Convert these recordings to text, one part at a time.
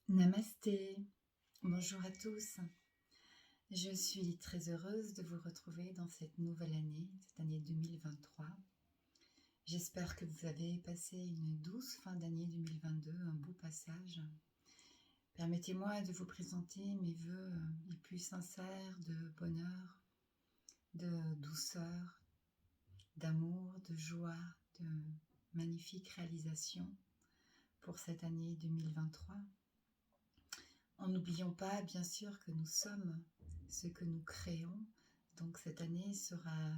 Namasté, bonjour à tous. Je suis très heureuse de vous retrouver dans cette nouvelle année, cette année 2023. J'espère que vous avez passé une douce fin d'année 2022, un beau passage. Permettez-moi de vous présenter mes vœux les plus sincères de bonheur, de douceur, d'amour, de joie, de magnifiques réalisations pour cette année 2023. En n'oubliant pas, bien sûr, que nous sommes ce que nous créons. Donc cette année sera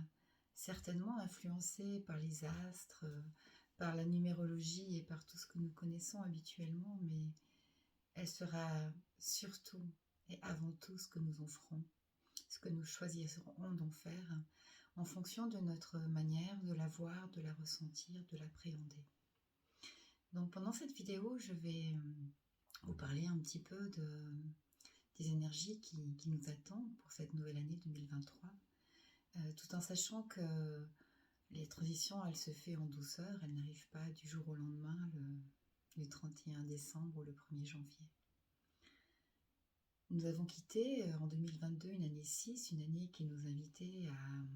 certainement influencée par les astres, par la numérologie et par tout ce que nous connaissons habituellement, mais elle sera surtout et avant tout ce que nous en ferons, ce que nous choisirons d'en faire en fonction de notre manière de la voir, de la ressentir, de l'appréhender. Donc pendant cette vidéo, je vais vous parler un petit peu des énergies qui nous attendent pour cette nouvelle année 2023, tout en sachant que les transitions, elles se font en douceur, elles n'arrivent pas du jour au lendemain, le 31 décembre ou le 1er janvier. Nous avons quitté en 2022 une année 6, une année qui nous invitait à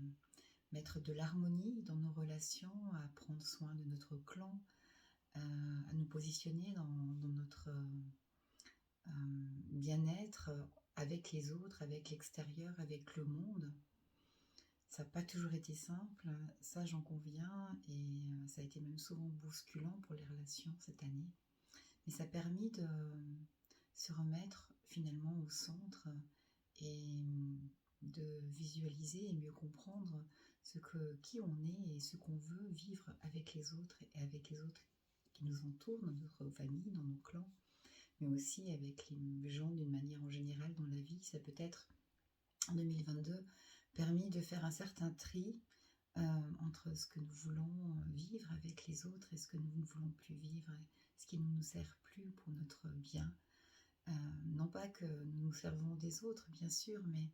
mettre de l'harmonie dans nos relations, à prendre soin de notre clan, à nous positionner dans notre bien-être avec les autres, avec l'extérieur, avec le monde. Ça n'a pas toujours été simple, ça j'en conviens, et ça a été même souvent bousculant pour les relations cette année. Mais ça a permis de se remettre finalement au centre et de visualiser et mieux comprendre qui on est et ce qu'on veut vivre avec les autres et avec les autres qui nous entourent, dans notre famille, dans nos clans, mais aussi avec les gens d'une manière en général dans la vie. Ça peut être, en 2022, permis de faire un certain tri entre ce que nous voulons vivre avec les autres et ce que nous ne voulons plus vivre, et ce qui ne nous sert plus pour notre bien. Non pas que nous nous servons des autres, bien sûr, mais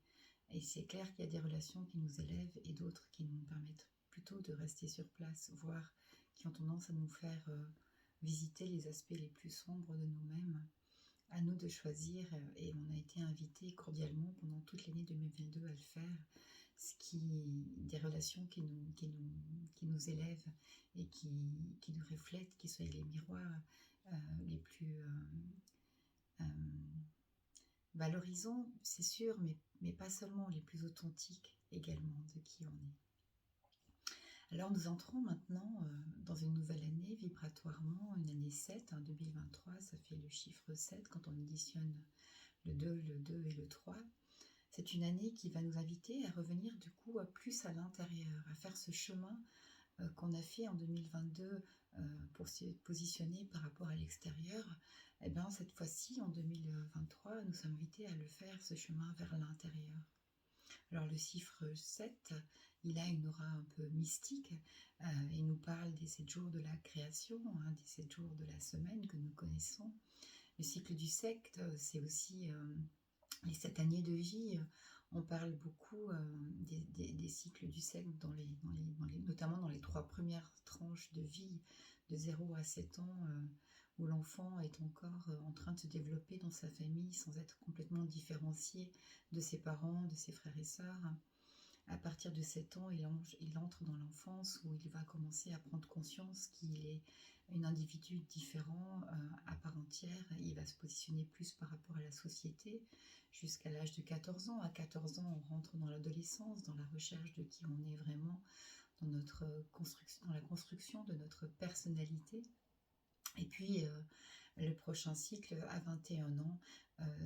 et c'est clair qu'il y a des relations qui nous élèvent et d'autres qui nous permettent plutôt de rester sur place, voire qui ont tendance à nous faire visiter les aspects les plus sombres de nous-mêmes. À nous de choisir, et on a été invités cordialement pendant toute l'année 2022 à le faire, des relations qui nous élèvent et qui nous reflètent, qui soient les miroirs les plus valorisants, c'est sûr, mais pas seulement, les plus authentiques également de qui on est. Alors nous entrons maintenant dans une nouvelle année vibratoirement, une année 7, 2023, ça fait le chiffre 7 quand on additionne le 2 et le 3. C'est une année qui va nous inviter à revenir du coup plus à l'intérieur, à faire ce chemin qu'on a fait en 2022 pour se positionner par rapport à l'extérieur. Et bien cette fois-ci, en 2023, nous sommes invités à le faire, ce chemin vers l'intérieur. Alors le chiffre 7, il a une aura un peu mystique, il nous parle des 7 jours de la création, des 7 jours de la semaine que nous connaissons. Le cycle du 7, c'est aussi les 7 années de vie. On parle beaucoup des cycles du 7, notamment dans les 3 premières tranches de vie, de 0 à 7 ans, où l'enfant est encore en train de se développer dans sa famille sans être complètement différencié de ses parents, de ses frères et sœurs. À partir de 7 ans, il entre dans l'enfance où il va commencer à prendre conscience qu'il est un individu différent à part entière. Il va se positionner plus par rapport à la société jusqu'à l'âge de 14 ans. À 14 ans, on rentre dans l'adolescence, dans la recherche de qui on est vraiment, dans la construction de notre personnalité. Et puis, le prochain cycle, à 21 ans,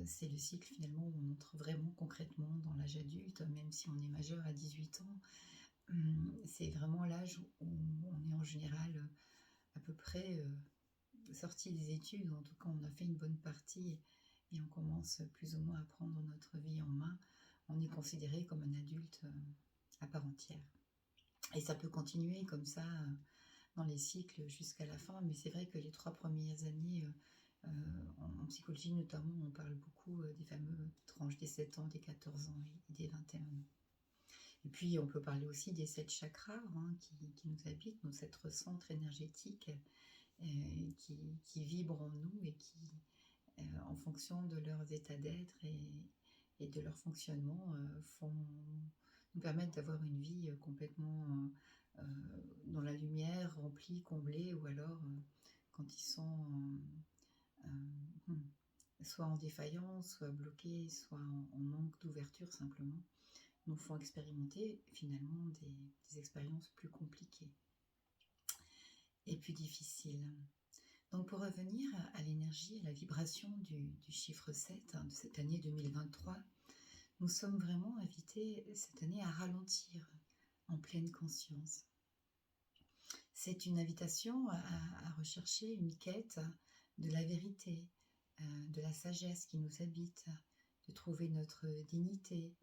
c'est le cycle finalement où on entre vraiment concrètement dans l'âge adulte, même si on est majeur à 18 ans. C'est vraiment l'âge où on est en général à peu près sorti des études, ou en tout cas on a fait une bonne partie et on commence plus ou moins à prendre notre vie en main. On est considéré comme un adulte à part entière. Et ça peut continuer comme ça dans les cycles jusqu'à la fin, mais c'est vrai que les 3 premières années, en psychologie notamment, on parle beaucoup des fameuses tranches des 7 ans, des 14 ans et des 21 ans. Et puis on peut parler aussi des 7 chakras qui nous habitent, nos 7 centres énergétiques qui vibrent en nous et en fonction de leurs états d'être et de leur fonctionnement, nous permettent d'avoir une vie complètement dans la lumière, remplie, comblée, ou alors quand ils sont soit en défaillance, soit bloqués, soit en manque d'ouverture simplement, nous font expérimenter finalement des expériences plus compliquées et plus difficiles. Donc pour revenir à l'énergie, à la vibration du chiffre 7 de cette année 2023, nous sommes vraiment invités cette année à ralentir en pleine conscience. C'est une invitation à rechercher une quête de la vérité, de la sagesse qui nous habite, de trouver notre dignité,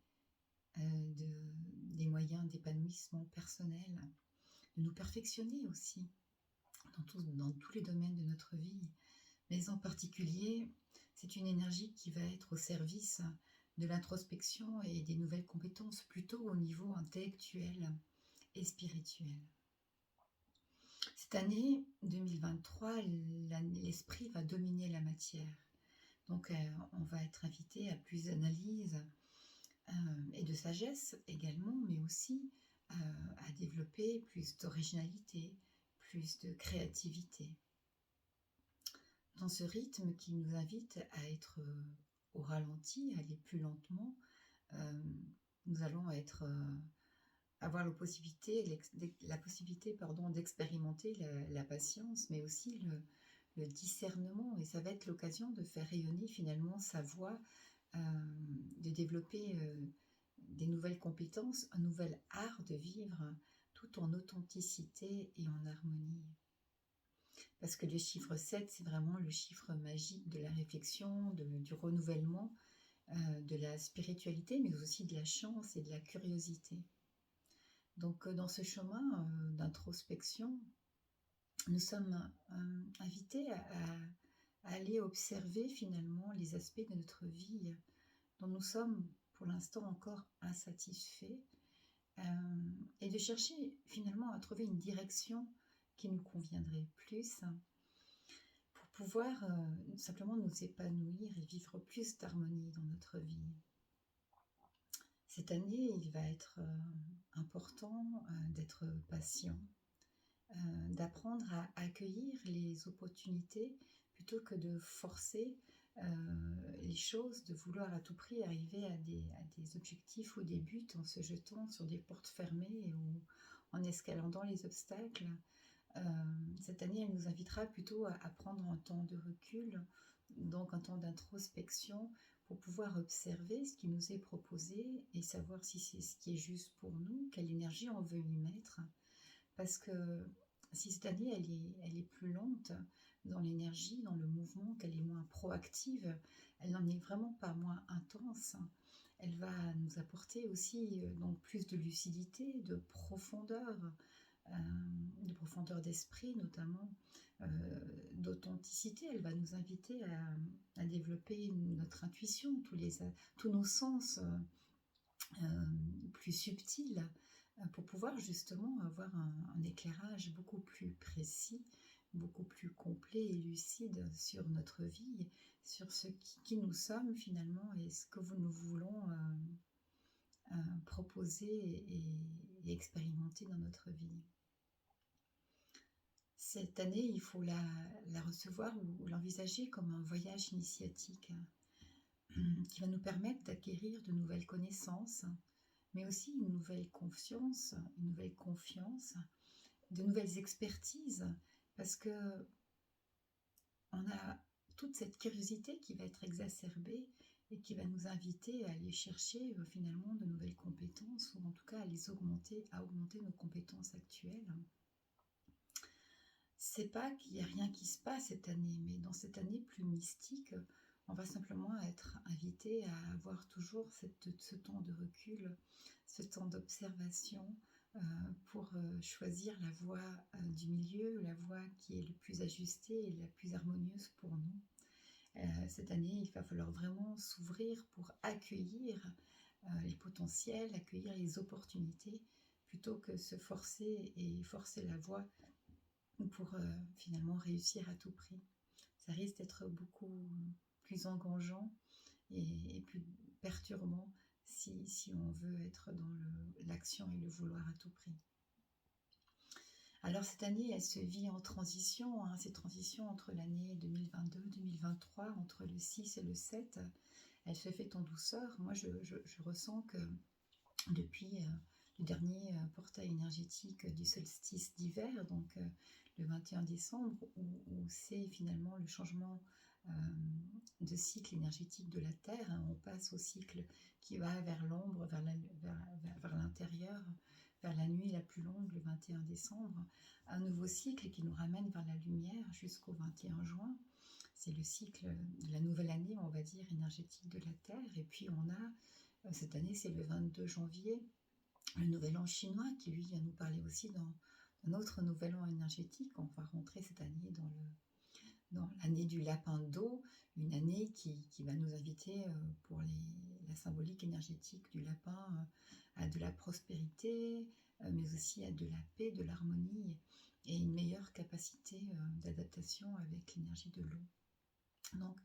des moyens d'épanouissement personnel, de nous perfectionner aussi dans tous les domaines de notre vie. Mais en particulier, c'est une énergie qui va être au service de l'introspection et des nouvelles compétences, plutôt au niveau intellectuel et spirituel. Cette année 2023, l'esprit va dominer la matière. Donc on va être invité à plus d'analyse et de sagesse également, mais aussi à développer plus d'originalité, plus de créativité. Dans ce rythme qui nous invite à être au ralenti, à aller plus lentement, nous allons avoir la possibilité d'expérimenter la patience, mais aussi le discernement, et ça va être l'occasion de faire rayonner finalement sa voix, de développer des nouvelles compétences, un nouvel art de vivre, tout en authenticité et en harmonie. Parce que le chiffre 7, c'est vraiment le chiffre magique de la réflexion, du renouvellement, de la spiritualité, mais aussi de la chance et de la curiosité. Donc dans ce chemin d'introspection, nous sommes invités à aller observer finalement les aspects de notre vie dont nous sommes pour l'instant encore insatisfaits, et de chercher finalement à trouver une direction qui nous conviendrait plus pour pouvoir simplement nous épanouir et vivre plus d'harmonie dans notre vie. Cette année, il va être important d'être patient, d'apprendre à accueillir les opportunités plutôt que de forcer les choses, de vouloir à tout prix arriver à des objectifs ou des buts en se jetant sur des portes fermées ou en escaladant les obstacles. Cette année, elle nous invitera plutôt à prendre un temps de recul, donc un temps d'introspection, pour pouvoir observer ce qui nous est proposé et savoir si c'est ce qui est juste pour nous, quelle énergie on veut y mettre. Parce que si cette année elle est plus lente dans l'énergie, dans le mouvement, qu'elle est moins proactive, elle n'en est vraiment pas moins intense. Elle va nous apporter aussi donc plus de lucidité, de profondeur d'esprit notamment, d'authenticité. Elle va nous inviter à développer notre intuition, tous nos sens plus subtils, pour pouvoir justement avoir un éclairage beaucoup plus précis, beaucoup plus complet et lucide sur notre vie, sur ce qui nous sommes finalement et ce que nous voulons proposer et expérimenter dans notre vie. Cette année, il faut la recevoir ou l'envisager comme un voyage initiatique qui va nous permettre d'acquérir de nouvelles connaissances, mais aussi une nouvelle confiance, de nouvelles expertises, parce que on a toute cette curiosité qui va être exacerbée et qui va nous inviter à aller chercher finalement de nouvelles compétences, ou en tout cas à augmenter nos compétences actuelles. C'est pas qu'il n'y a rien qui se passe cette année, mais dans cette année plus mystique, on va simplement être invité à avoir toujours ce temps de recul, ce temps d'observation, pour choisir la voie du milieu, la voie qui est le plus ajustée et la plus harmonieuse pour nous. Cette année, il va falloir vraiment s'ouvrir pour accueillir les potentiels, accueillir les opportunités, plutôt que se forcer la voie pour finalement réussir à tout prix. Ça risque d'être beaucoup plus engageant et plus perturbant si on veut être dans l'action et le vouloir à tout prix. Alors cette année, elle se vit en transition, hein, cette transition entre l'année 2022-2023, entre le 6 et le 7, elle se fait en douceur. Moi, je ressens que depuis le dernier portail énergétique du solstice d'hiver, donc le 21 décembre, où c'est finalement le changement de cycle énergétique de la Terre, hein. On passe au cycle qui va vers l'ombre, vers l'intérieur, vers la nuit la plus longue, le 21 décembre, un nouveau cycle qui nous ramène vers la lumière jusqu'au 21 juin. C'est le cycle de la nouvelle année, on va dire, énergétique de la Terre. Et puis on a, cette année, c'est le 22 janvier, le nouvel an chinois qui, lui, vient nous parler aussi dans un autre nouvel an énergétique. On va rentrer cette année dans l'année du lapin d'eau, une année qui va nous inviter pour la symbolique énergétique du lapin à de la prospérité, mais aussi à de la paix, de l'harmonie et une meilleure capacité d'adaptation avec l'énergie de l'eau. Donc,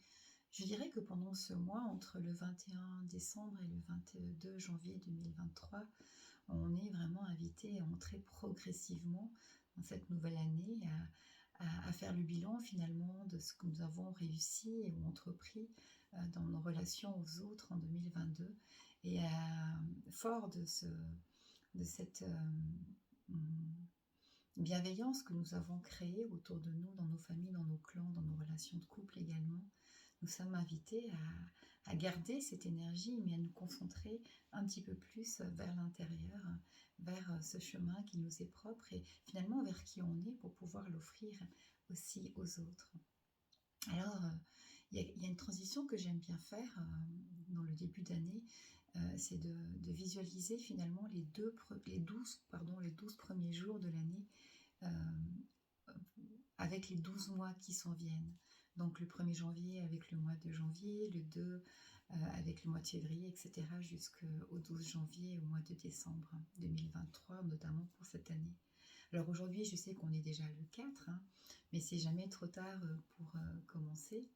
je dirais que pendant ce mois, entre le 21 décembre et le 22 janvier 2023, on est vraiment invité à entrer progressivement dans cette nouvelle année, à faire le bilan finalement de ce que nous avons réussi ou entrepris dans nos relations aux autres en 2022, et fort de cette bienveillance que nous avons créée autour de nous, dans nos familles, dans nos clans, dans nos relations de couple également. Nous sommes invités à garder cette énergie, mais à nous concentrer un petit peu plus vers l'intérieur, vers ce chemin qui nous est propre et finalement vers qui on est pour pouvoir l'offrir aussi aux autres. Alors, il y a une transition que j'aime bien faire dans le début d'année, c'est de visualiser finalement les 12 premiers jours de l'année avec les 12 mois qui s'en viennent. Donc le 1er janvier avec le mois de janvier, le 2 avec le mois de février, etc. jusqu'au 12 janvier, au mois de décembre 2023, notamment pour cette année. Alors aujourd'hui, je sais qu'on est déjà le 4, hein, mais c'est jamais trop tard pour commencer.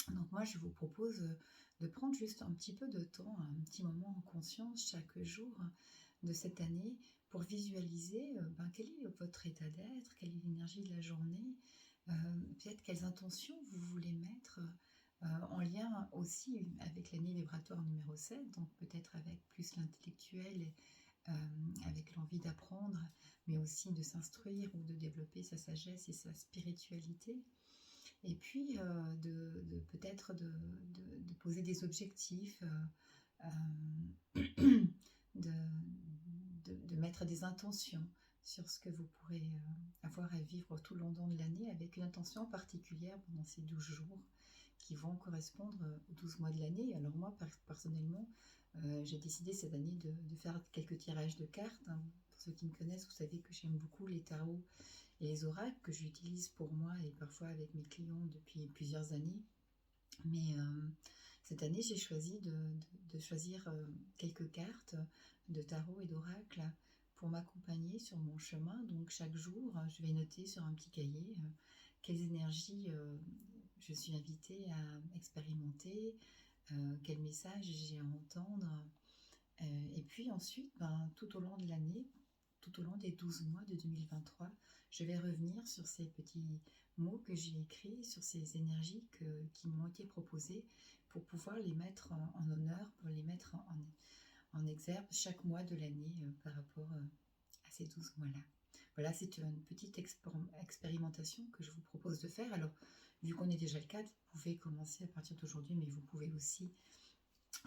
Donc moi, je vous propose de prendre juste un petit peu de temps, un petit moment en conscience chaque jour de cette année pour visualiser quel est votre état d'être, quelle est l'énergie de la journée, peut-être quelles intentions vous voulez mettre en lien aussi avec l'année vibratoire numéro 7, donc peut-être avec plus l'intellectuel, avec l'envie d'apprendre, mais aussi de s'instruire ou de développer sa sagesse et sa spiritualité. Et puis peut-être de poser des objectifs, de mettre des intentions sur ce que vous pourrez avoir à vivre tout le long de l'année, avec une intention particulière pendant ces 12 jours qui vont correspondre aux 12 mois de l'année. Alors moi, personnellement, j'ai décidé cette année de faire quelques tirages de cartes, hein. Pour ceux qui me connaissent, vous savez que j'aime beaucoup les tarots et les oracles, que j'utilise pour moi et parfois avec mes clients depuis plusieurs années. Mais cette année, j'ai choisi de choisir quelques cartes de tarot et d'oracle pour m'accompagner sur mon chemin. Donc chaque jour, je vais noter sur un petit cahier quelles énergies je suis invitée à expérimenter, quel message j'ai à entendre. Et puis ensuite, tout au long de l'année, tout au long des 12 mois de 2023, je vais revenir sur ces petits mots que j'ai écrits, sur ces énergies qui m'ont été proposées pour pouvoir les mettre en honneur, pour les mettre en exergue chaque mois de l'année par rapport à ces 12 mois-là. Voilà, c'est une petite expérimentation que je vous propose de faire. Alors, vu qu'on est déjà le 4, vous pouvez commencer à partir d'aujourd'hui, mais vous pouvez aussi,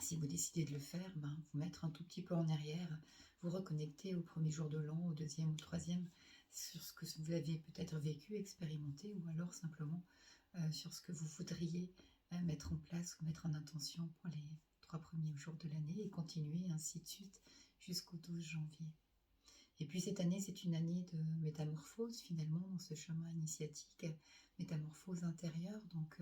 si vous décidez de le faire, vous mettre un tout petit peu en arrière, vous reconnecter au premier jour de l'an, au deuxième, au troisième, sur ce que vous avez peut-être vécu, expérimenté, ou alors simplement sur ce que vous voudriez mettre en place ou mettre en intention pour les 3 premiers jours de l'année, et continuer ainsi de suite jusqu'au 12 janvier. Et puis cette année, c'est une année de métamorphose finalement dans ce chemin initiatique, métamorphose intérieure. Donc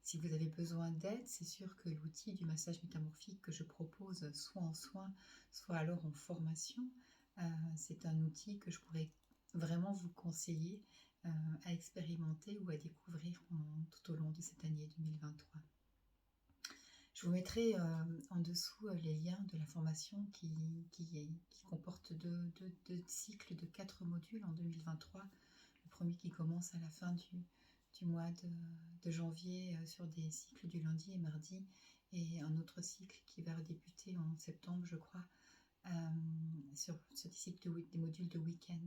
si vous avez besoin d'aide, c'est sûr que l'outil du massage métamorphique que je propose, soit en soins, soit alors en formation, c'est un outil que je pourrais vraiment vous conseiller à expérimenter ou à découvrir tout au long de cette année 2023. Je vous mettrai en dessous les liens de la formation qui comporte deux cycles de 4 modules en 2023. Le premier qui commence à la fin du mois de janvier sur des cycles du lundi et mardi, et un autre cycle qui va débuter en septembre, je crois, sur des cycles des modules de week-end.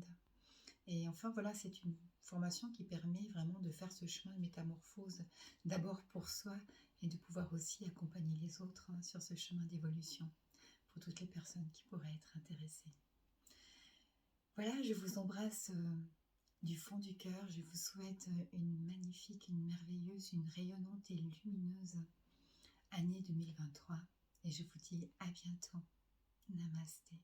Et enfin, voilà, c'est une formation qui permet vraiment de faire ce chemin de métamorphose, d'abord pour soi, et de pouvoir aussi accompagner les autres sur ce chemin d'évolution, pour toutes les personnes qui pourraient être intéressées. Voilà, je vous embrasse du fond du cœur. Je vous souhaite une magnifique, une merveilleuse, une rayonnante et lumineuse année 2023. Et je vous dis à bientôt. Namasté.